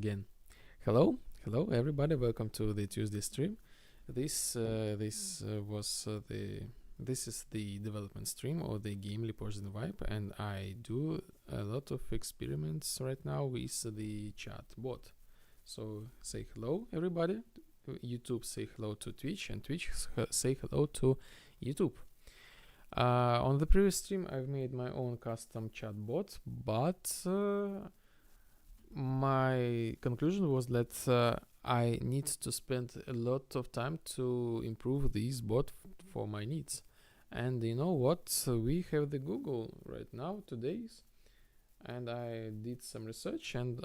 Again, hello everybody, welcome to the Tuesday stream. This is the development stream or the game Synthwave, and I do a lot of experiments right now with the chat bot. So say hello everybody. YouTube say hello to Twitch, and Twitch say hello to YouTube. On the previous stream I've made my own custom chat bot, but my conclusion was that I need to spend a lot of time to improve this bot for my needs. And you know what? We have the Google right now, today's, and I did some research, and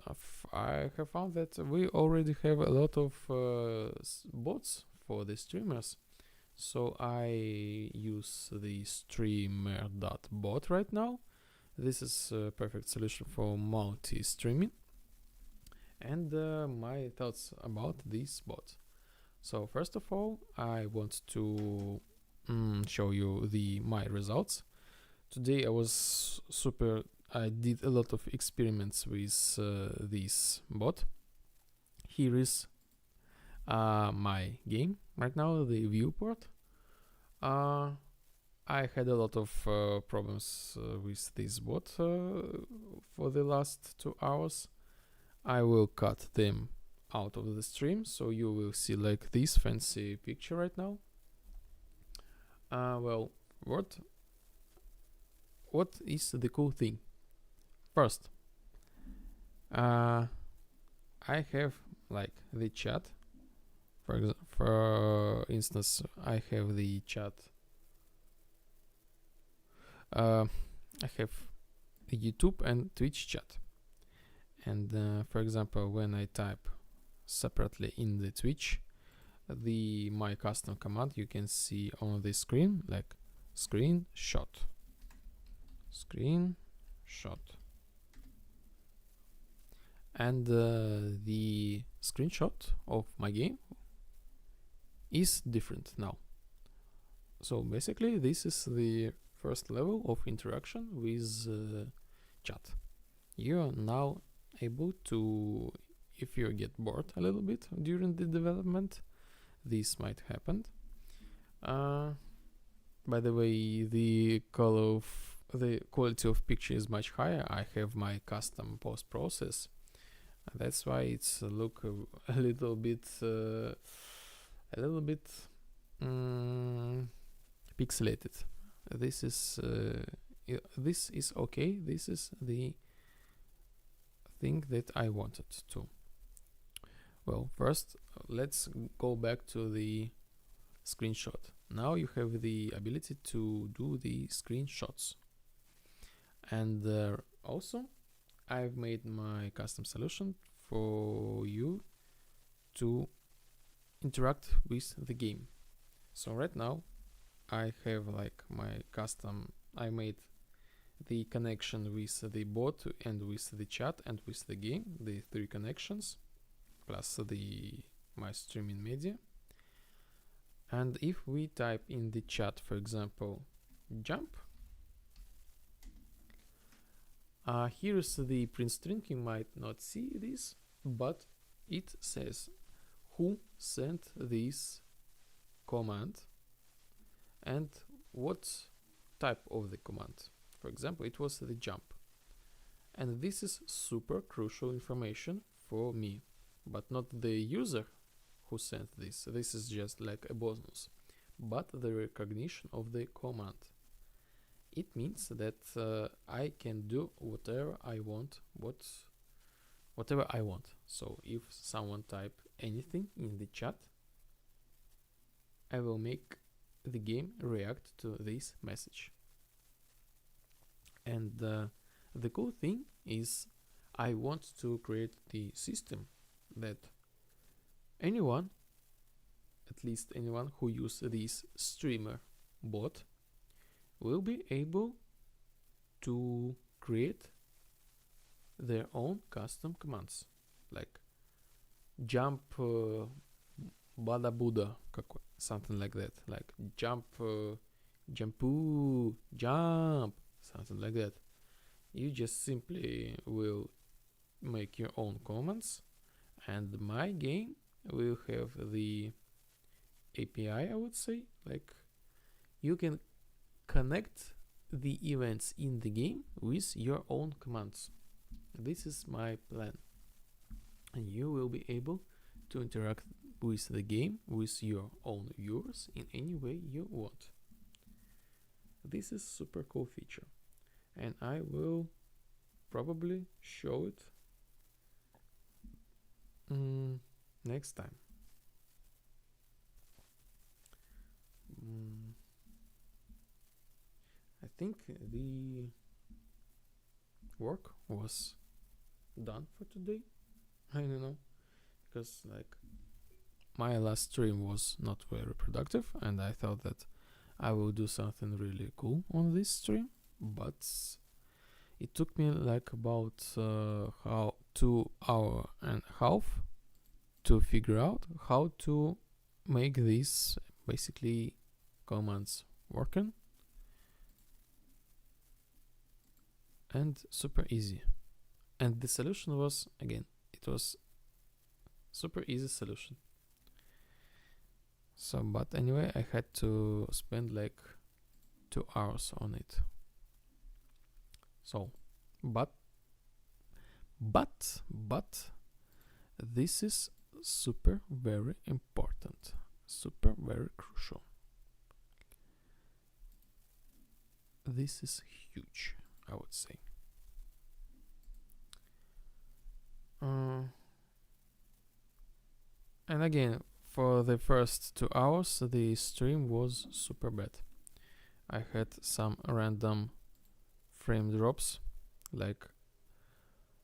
I have found that we already have a lot of bots for the streamers. So I use the streamer.bot right now. This is a perfect solution for multi-streaming. And my thoughts about this bot. So first of all, I want to show you my results. Today I did a lot of experiments with this bot. Here is my game right now, the viewport. I had a lot of problems with this bot for the last 2 hours. I will cut them out of the stream, so you will see like this fancy picture right now. Well, what is the cool thing? First, I have like the chat. For instance, I have the chat. I have the YouTube and Twitch chat. And for example, when I type separately in the Twitch my custom command, you can see on the screen like screenshot, and the screenshot of my game is different now. So basically this is the first level of interaction with chat. You are now able to, if you get bored a little bit during the development, this might happen. By the way, the quality of picture is much higher. I have my custom post process. That's why it's look a little bit pixelated. This is okay. This is the thing that I wanted to. Well, first let's go back to the screenshot. Now you have the ability to do the screenshots, and also I've made my custom solution for you to interact with the game. So right now I have like my custom, I made the connection with the bot and with the chat and with the game, the 3 connections plus my streaming media. And if we type in the chat, for example, jump, here's the print string. You might not see this, but it says who sent this command and what type of the command. For example, it was the jump, and this is super crucial information for me, but not the user who sent this. This is just like a bonus, but the recognition of the command. It means that I can do whatever I want, whatever I want. So if someone type anything in the chat, I will make the game react to this message. And the cool thing is I want to create the system that anyone, at least anyone who uses this streamer bot, will be able to create their own custom commands, like jump bada buddha, something like that, like jump jump, something like that. You just simply will make your own commands and my game will have the API, I would say. Like, you can connect the events in the game with your own commands. This is my plan, and you will be able to interact with the game with your own viewers in any way you want. This is super cool feature, and I will probably show it next time. I think the work was done for today. I don't know, because like my last stream was not very productive, and I thought that I will do something really cool on this stream, but it took me like about 2.5 hours to figure out how to make these basically commands working, and super easy. And the solution was, again, it was super easy solution. So, but anyway, I had to spend like 2 hours on it. So, but this is super very important, super very crucial. This is huge, I would say. And again, for the first 2 hours, the stream was super bad. I had some random frame drops, like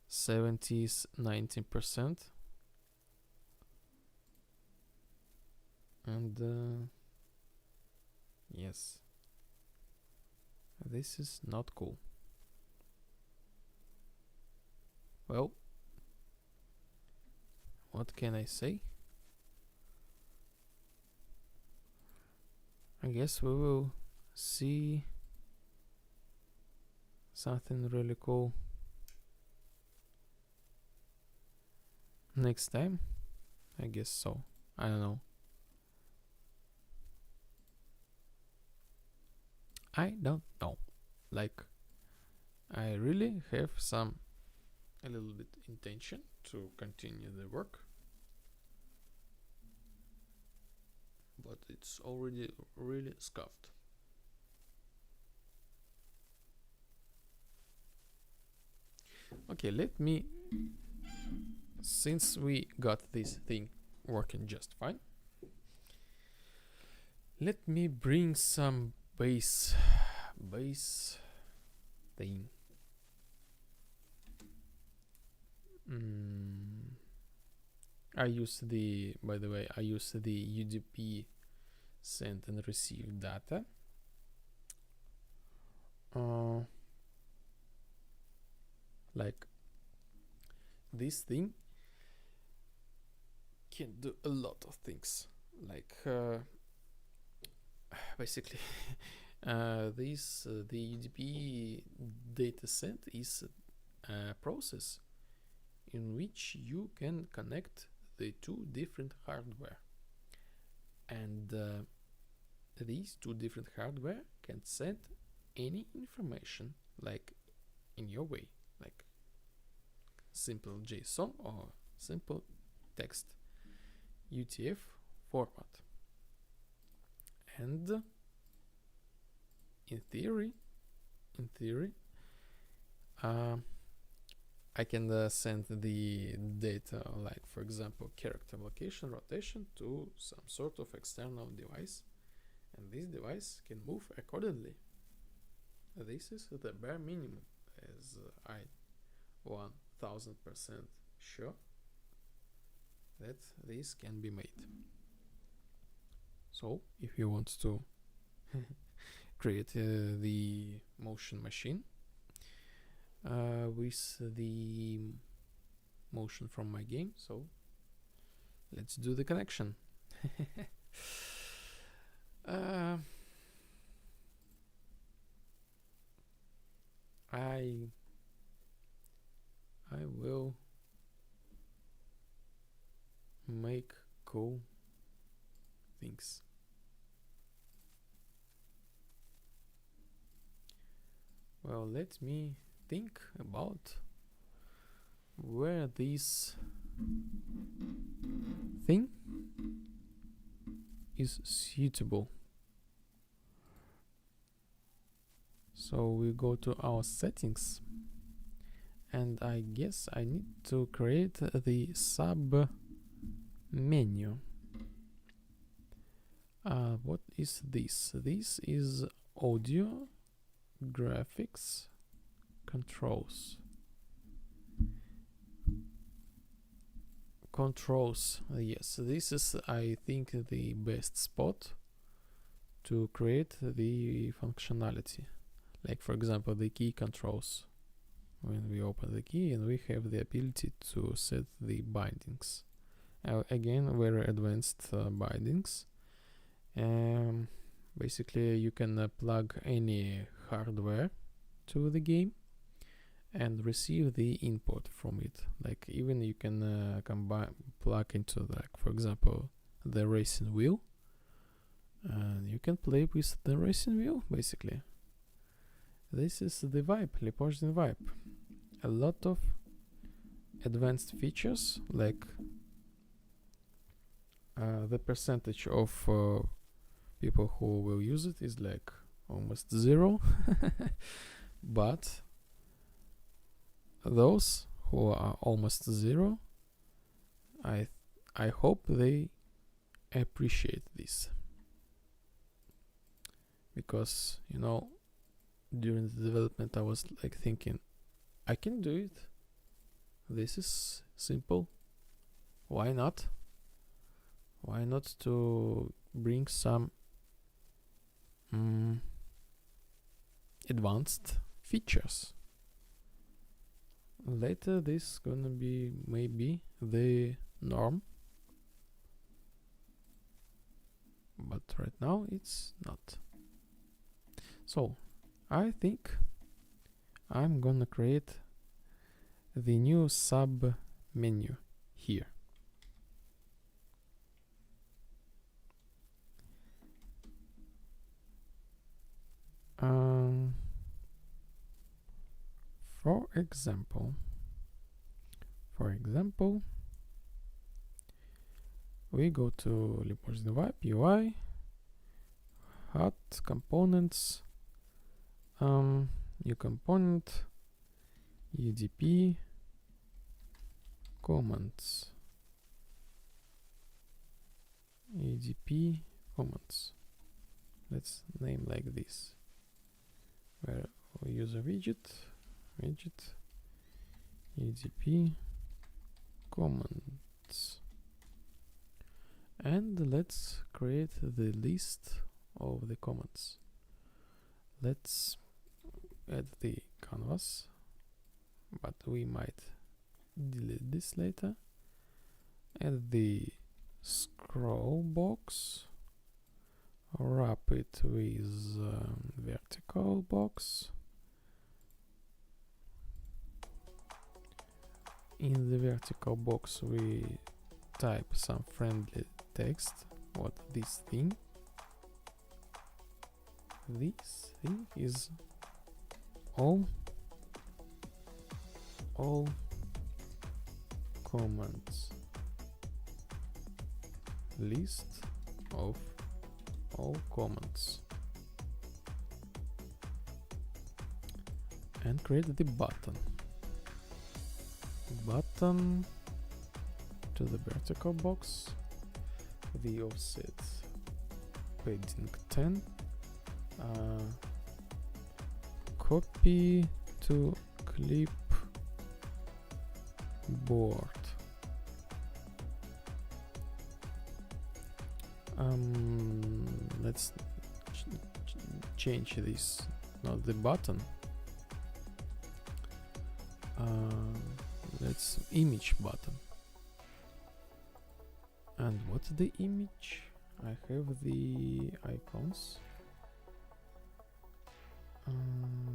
70s, 90%. And yes, this is not cool. Well, what can I say? I guess we will see something really cool next time. I guess so. I don't know. I don't know. Like, I really have a little bit intention to continue the work, but it's already really scuffed. Okay, let me, since we got this thing working just fine, let me bring some base thing. I use the, by the way, I use the UDP send and receive data. Like, this thing can do a lot of things. Like, basically, the UDP data set is a process in which you can connect the two different hardware, and these two different hardware can send any information, like in your way, like simple JSON or simple text UTF format. And in theory, I can send the data, like for example character location rotation, to some sort of external device, and this device can move accordingly. This is the bare minimum, as I 1000% sure that this can be made. So if you want to create the motion machine with the motion from my game, so let's do the connection. I will make cool things. Well, let me think about where this thing is suitable. So we go to our settings, and I guess I need to create the sub menu. What is this? This is audio, graphics, controls. Yes, this is, I think, the best spot to create the functionality. Like, for example, the key controls. When we open the key, and we have the ability to set the bindings. Again, very advanced bindings. Basically, you can plug any hardware to the game and receive the input from it. Like, even you can plug into, like, for example, the racing wheel, and you can play with the racing wheel. Basically, this is the vibe, Leporzin vibe. A lot of advanced features, like the percentage of people who will use it is like almost zero. But those who are almost zero, I hope they appreciate this, because, you know, during the development I was like thinking, I can do it, this is simple, why not to bring some advanced features. Later this gonna be maybe the norm, but right now it's not. So I think I'm gonna create the new sub menu here. For example, we go to Leporzin Vibe UI, hot components, new component, UDP, comments, UDP comments. Let's name like this. Where we use a widget, UDP comments, and let's create the list of the comments. Let's add the canvas, but we might delete this later. Add the scroll box, wrap it with vertical box. In the vertical box we type some friendly text. What this thing is all comments, list of all comments, and create the button to the vertical box, the offset padding 10, copy to clipboard. Let's change this, not the button. Let's image button. And what's the image? I have the icons.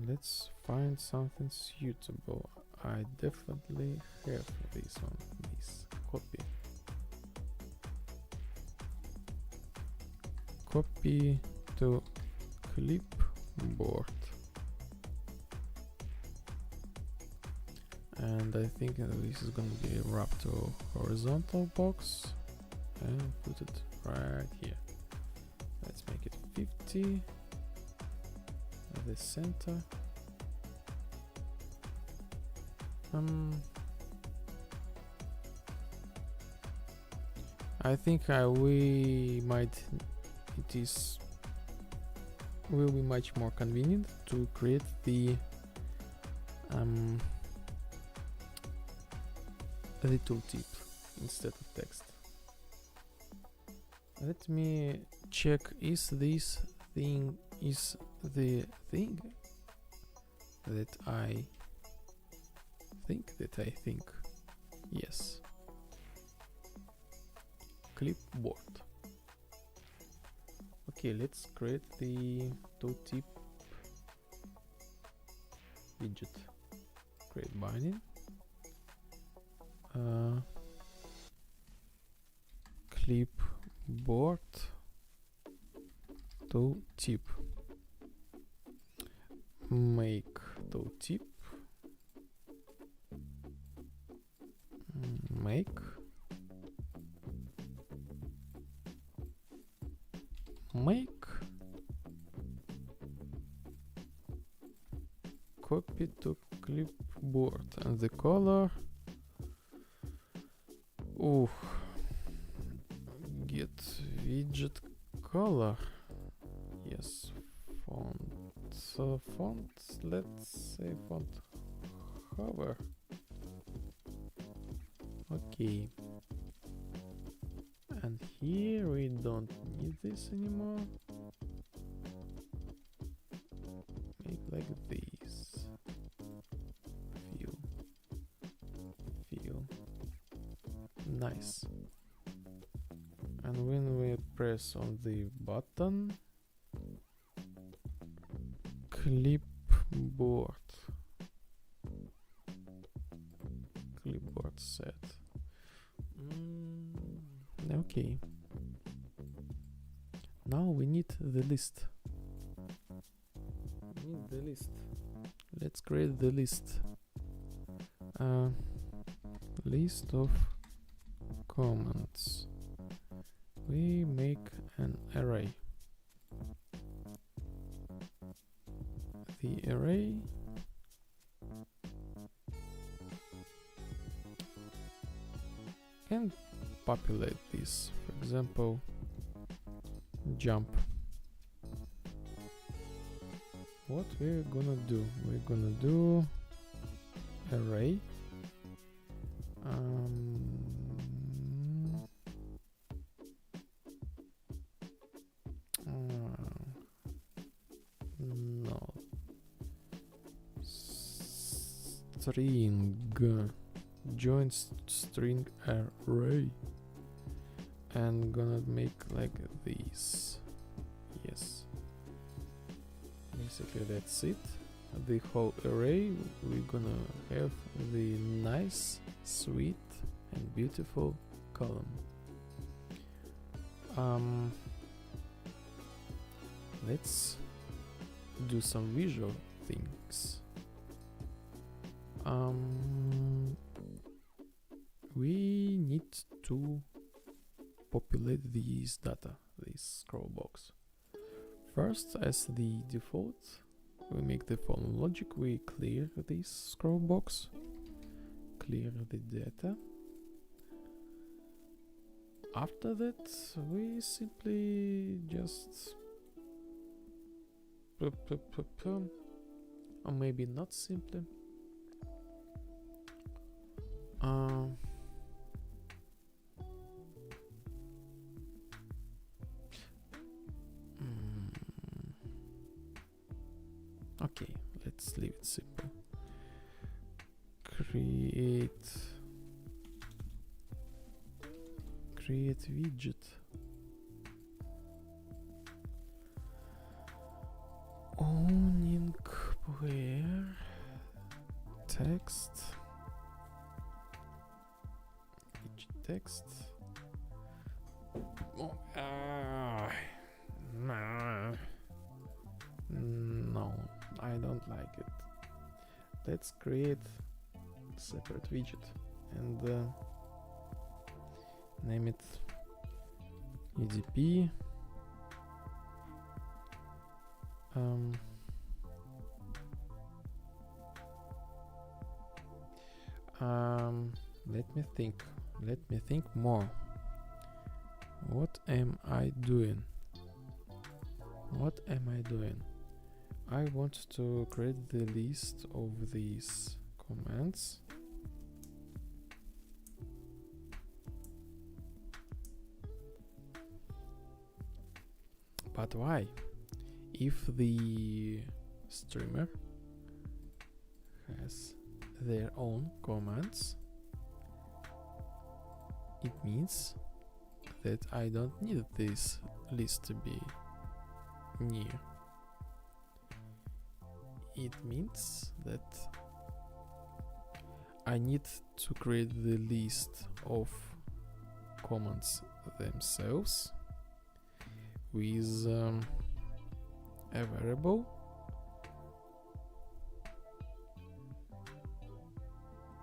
Let's find something suitable. I definitely have this one. This copy. copy to clipboard. And I think this is gonna be wrapped to horizontal box and put it right here. Let's make it 50 at the center. I think we might will be much more convenient to create the tooltip instead of text. Let me check, is this thing the thing that I think? Yes. Clipboard. Okay, let's create the tooltip widget. Create binding. Clipboard tooltip. Make tooltip. Make. Copy to clipboard, and the color. Get widget color. Yes, font. Let's say font hover. Okay. And here we don't need this anymore. Make like this. Feel nice. And when we press on the button, clipboard set. Okay. Now we need the list. Let's create the list. List of comments. We make an array. The array and populate this. For example, jump. What we're gonna do? We're gonna do array. No. String. Join string array. And gonna make like this. Yes. Basically that's it. The whole array, we're gonna have the nice, sweet and beautiful column. Let's do some visual things. We need to populate this data, this scroll box. First, as the default, we make the following logic. We clear this scroll box, clear the data. After that, we simply just or maybe not simply okay, let's leave it simple. Create widget. Owning where text widget text. don't like it. Let's create a separate widget and name it EDP. Let me think more. What am I doing? I want to create the list of these commands. But why? If the streamer has their own commands, it means that I don't need this list to be near. It means that I need to create the list of commands themselves with a variable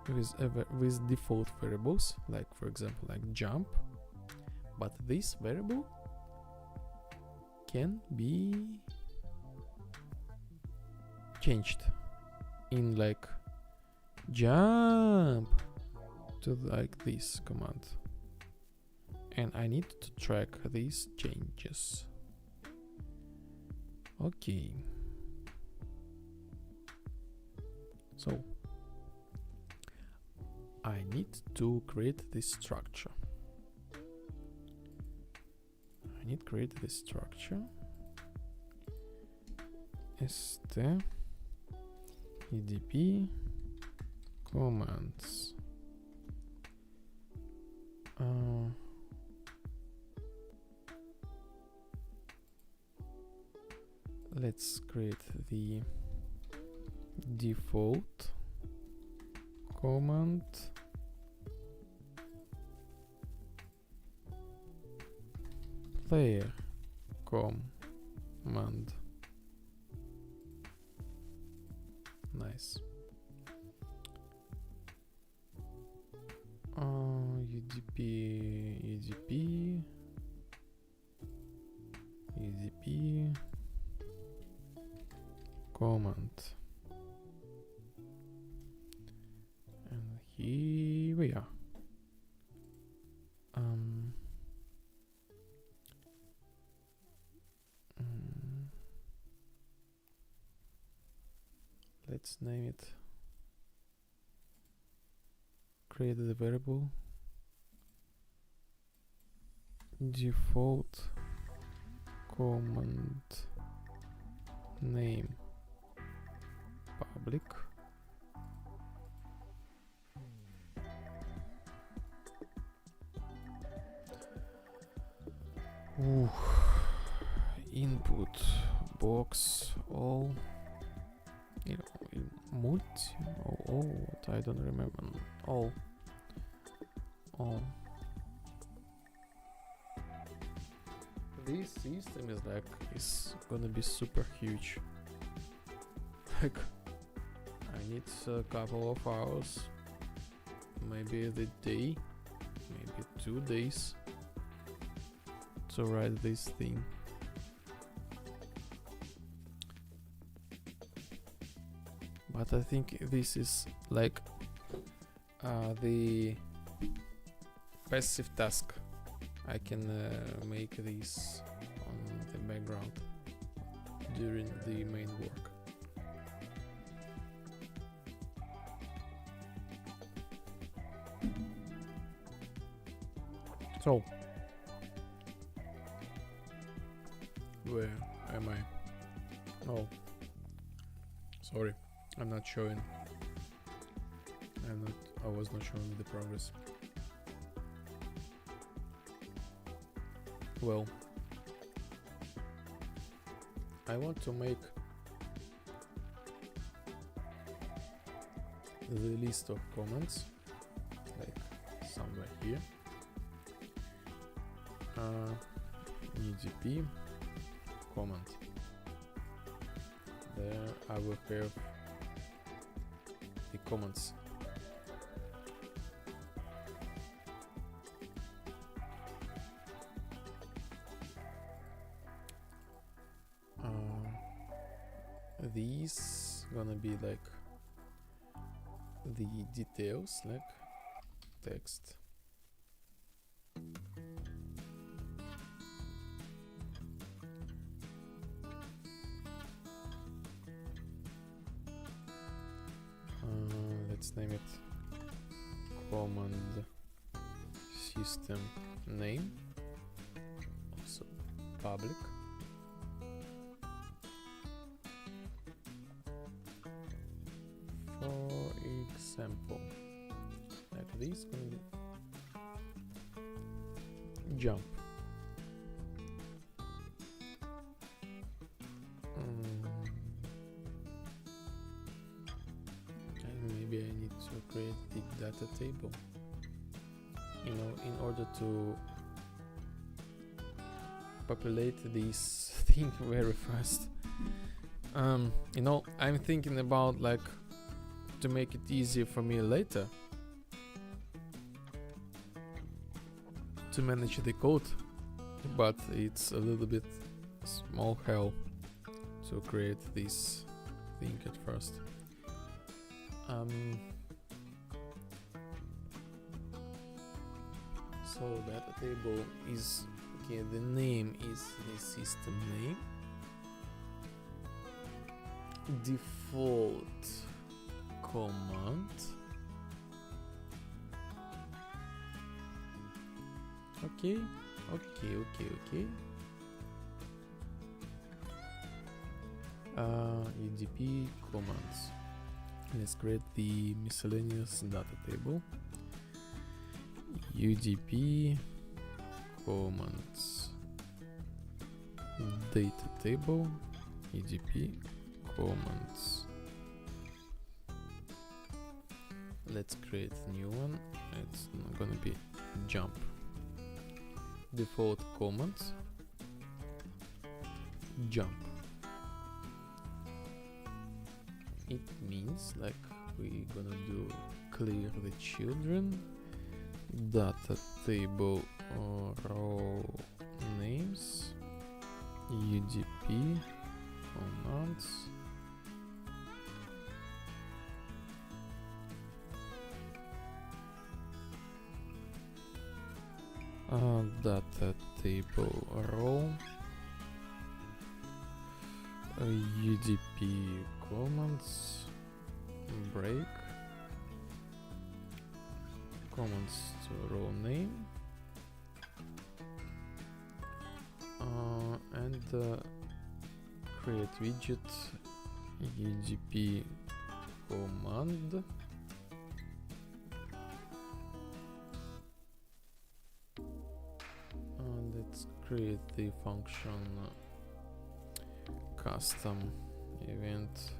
with default variables, like for example like jump, but this variable can be changed in like jump to like this command, and I need to track these changes. Okay, so I need to create this structure. I need to create this structure. st edp commands. Let's create the default command player command. Nice. EDP command, and here we are. Let's name it, create the variable default command name public. Input box all multi what I don't remember. All this system is gonna be super huge. Like I need a couple of hours, maybe the day, maybe 2 days to write this thing. But I think this is like the passive task. I can make this on the background during the main work. So, where am I? Oh, sorry, I'm not showing. I was not showing the progress. Well, I want to make the list of comments, like somewhere here. EDP comment. there I will have the comments. These gonna be like the details, like text. Let's name it command system name, also public. For example, like this, gonna be jump. And maybe I need to create the data table, you know, in order to populate this thing very fast. You know, I'm thinking about like to make it easier for me later to manage the code, but it's a little bit small hell to create this thing at first. So data table is okay, the name is the system name. Default command. Okay. UDP commands. Let's create the miscellaneous data table. UDP commands data table. UDP commands. Let's create a new one. It's not gonna be jump. Default commands jump. It means like we're gonna do clear the children, data table row names, UDP commands, data table row, UDP commands, break, commands to row name, and create widget, UDP command, let's create the function custom event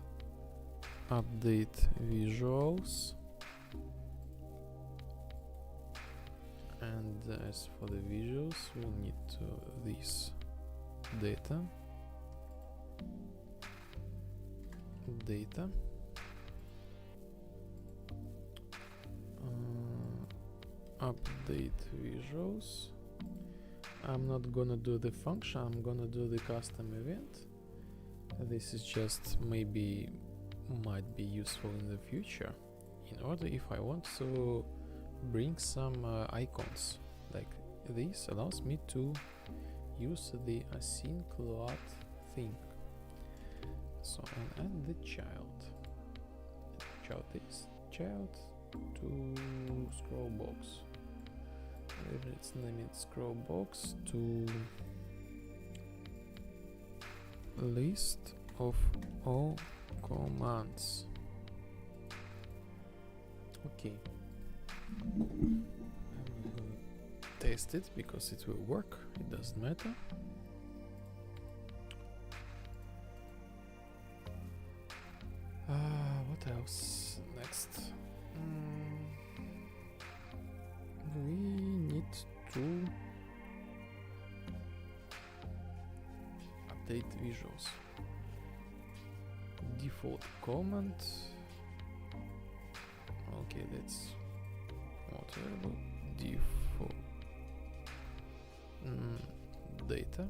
update visuals, and as for the visuals we'll need this data update visuals. I'm not gonna do the function, I'm gonna do the custom event. This is just maybe might be useful in the future in order if I want to bring some icons like this. Allows me to use the async load thing. So and add the child is child to scroll box. Let's name it scroll box to list of all commands. Okay, I'm gonna test it because it will work, it doesn't matter. What else next? We need to update visuals. default comment. Okay, that's more terrible. Default data.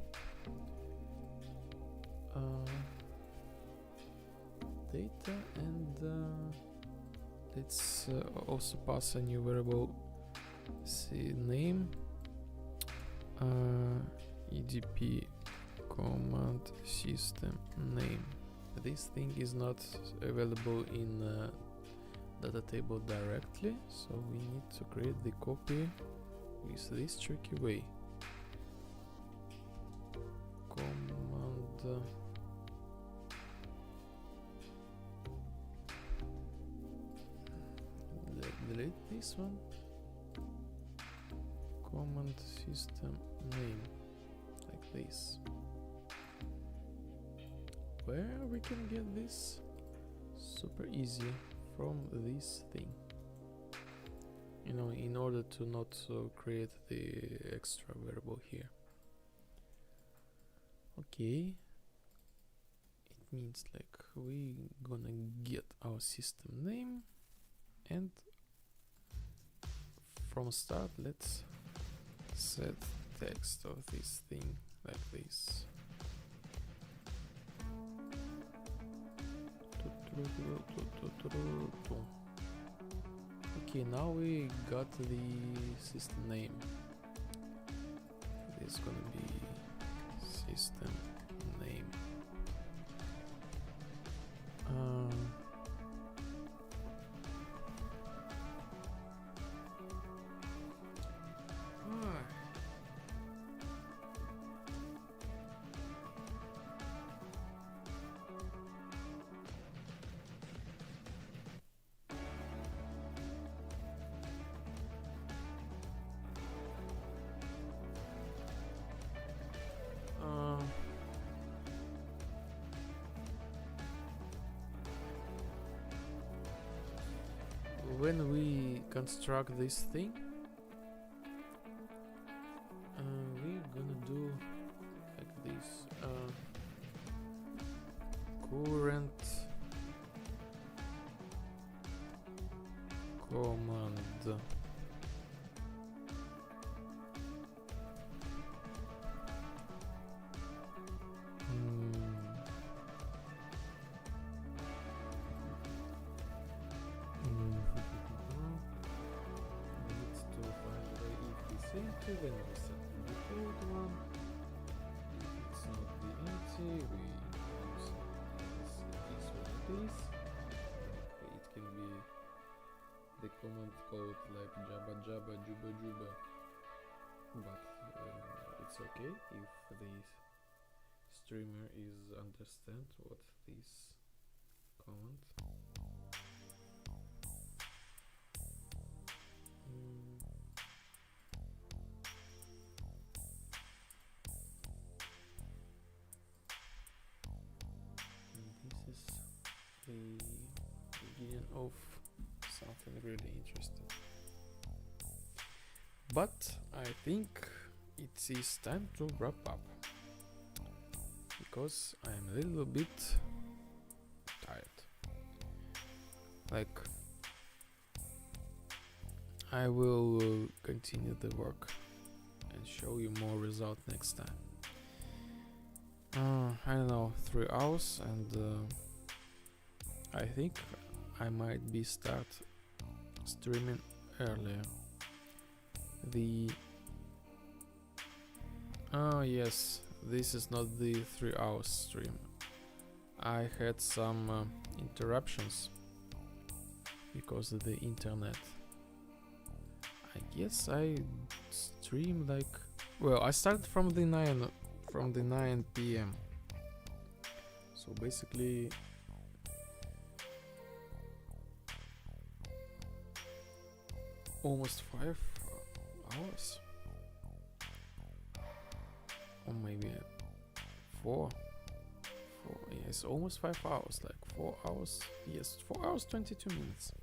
Data, and let's also pass a new variable. See name. EDP command system name. This thing is not available in data table directly, so we need to create the copy with this tricky way. Command delete this one. Command system name, like this. Where we can get this? Super easy, from this thing. You know, in order to not create the extra variable here. Okay. It means like we gonna get our system name, and from start let's set text of this thing like this. Okay, now we got the system name. It's gonna be system name. When we construct this thing, we're gonna do like this. Current command then we set the default one. If it's not the empty, we use this one, this. It can be the command code like jabba jabba juba juba, but it's okay if the streamer is understand what this command. The beginning of something really interesting. But I think it is time to wrap up, because I'm a little bit tired. Like, I will continue the work and show you more result next time. I don't know, 3 hours, and I think I might be start streaming earlier. Yes, this is not the 3 hours stream. I had some interruptions because of the internet. I guess I stream like, well, I started from the 9 p.m. So basically almost 5 hours, or maybe 4. Yes, almost 5 hours, like 4 hours. Yes, 4 hours 22 minutes.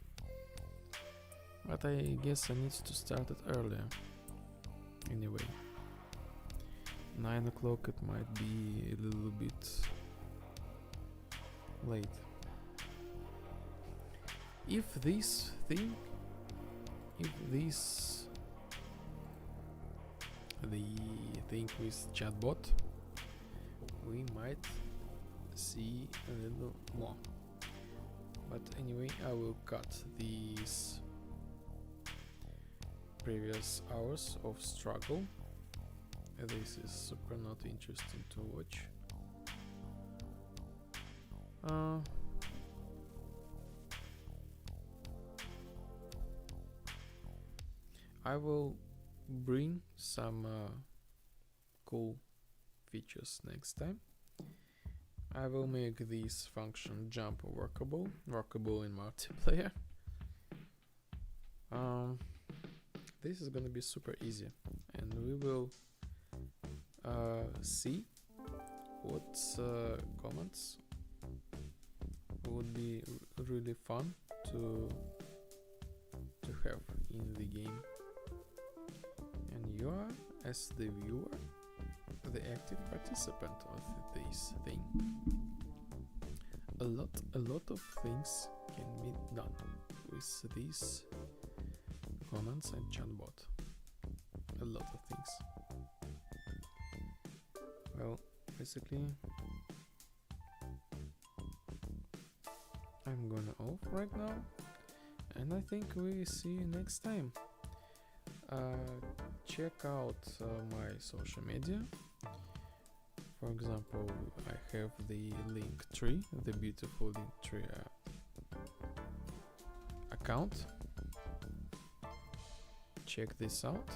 But I guess I need to start it earlier. Anyway, 9 o'clock it might be a little bit Wait. If this thing, the thing with chatbot, we might see a little more. But anyway, I will cut these previous hours of struggle. This is super not interesting to watch. I will bring some cool features next time. I will make this function jump workable in multiplayer. This is gonna be super easy, and we will see what comments would be really fun to have in the game. And you are, as the viewer, the active participant of this thing. A lot of things can be done with these comments and chatbot. A lot of things. Well, basically, I'm gonna off right now, and I think we see you next time. Check out my social media. For example, I have the Linktree, the beautiful Linktree account. Check this out.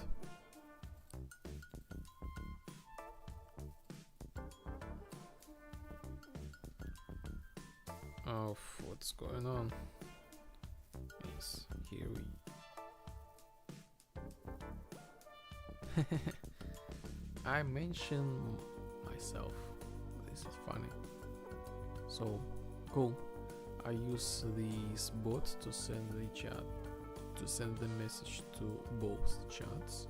Oh, what's going on? Yes, here we. I mentioned myself. This is funny. So cool. I use these bots to send the chat, to send the message to both chats.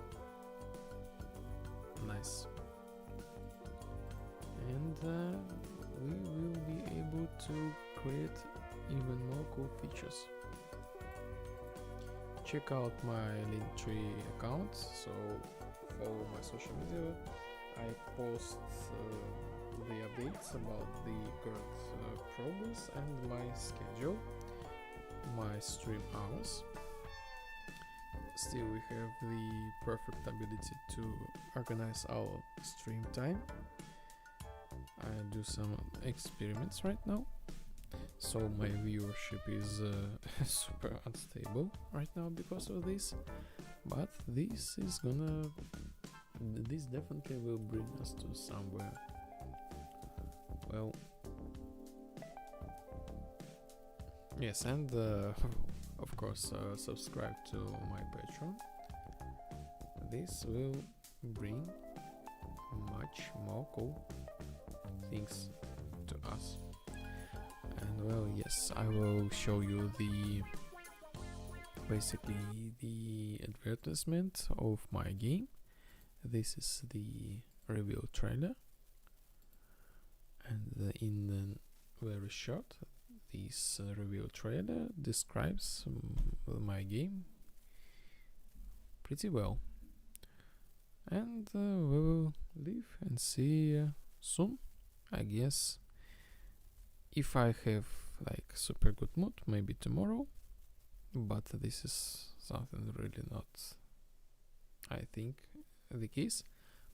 Nice. And we will be able to create even more cool features. Check out my Linktree account, so follow my social media. I post the updates about the current progress and my schedule, my stream hours. Still, we have the perfect ability to organize our stream time. I do some experiments right now, so my viewership is super unstable right now because of this, but this definitely will bring us to somewhere. Well, yes, and of course subscribe to my Patreon. This will bring much more cool things to us. And well, yes, I will show you basically the advertisement of my game. This is the reveal trailer, and in the very short, this reveal trailer describes my game pretty well. And we will leave and see soon, I guess. If I have like super good mood, maybe tomorrow, but this is something really not, I think, the case.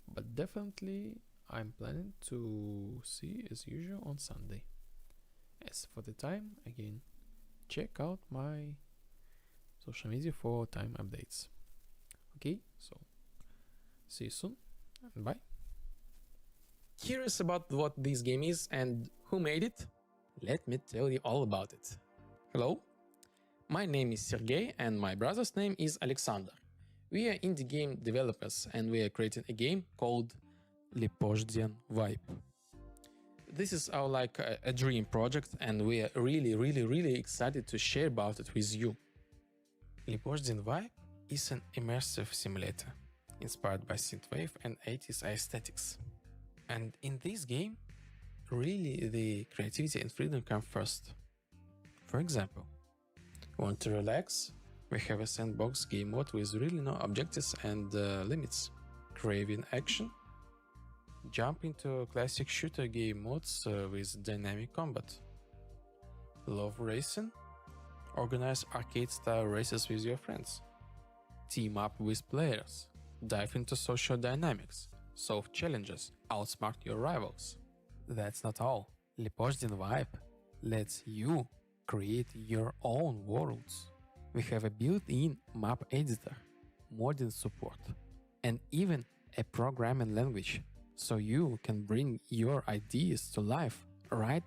But definitely I'm planning to see as usual on Sunday. As for the time, again, check out my social media for time updates. Okay, so see you soon and bye. Curious about what this game is and who made it? Let me tell you all about it. Hello, my name is Sergey and my brother's name is Alexander. We are indie game developers and we are creating a game called Synthwave. This is our a dream project and we are really excited to share about it with you. Synthwave is an immersive simulator inspired by Synthwave and 80s aesthetics. And in this game, really the creativity and freedom come first. For example, want to relax? We have a sandbox game mode with really no objectives and limits. Craving action? Jump into classic shooter game modes with dynamic combat. Love racing? Organize arcade-style races with your friends. Team up with players. Dive into social dynamics. Solve challenges. Outsmart your rivals. That's not all. Lipozdin Vibe lets you create your own worlds. We have a built-in map editor, modding support, and even a programming language, so you can bring your ideas to life right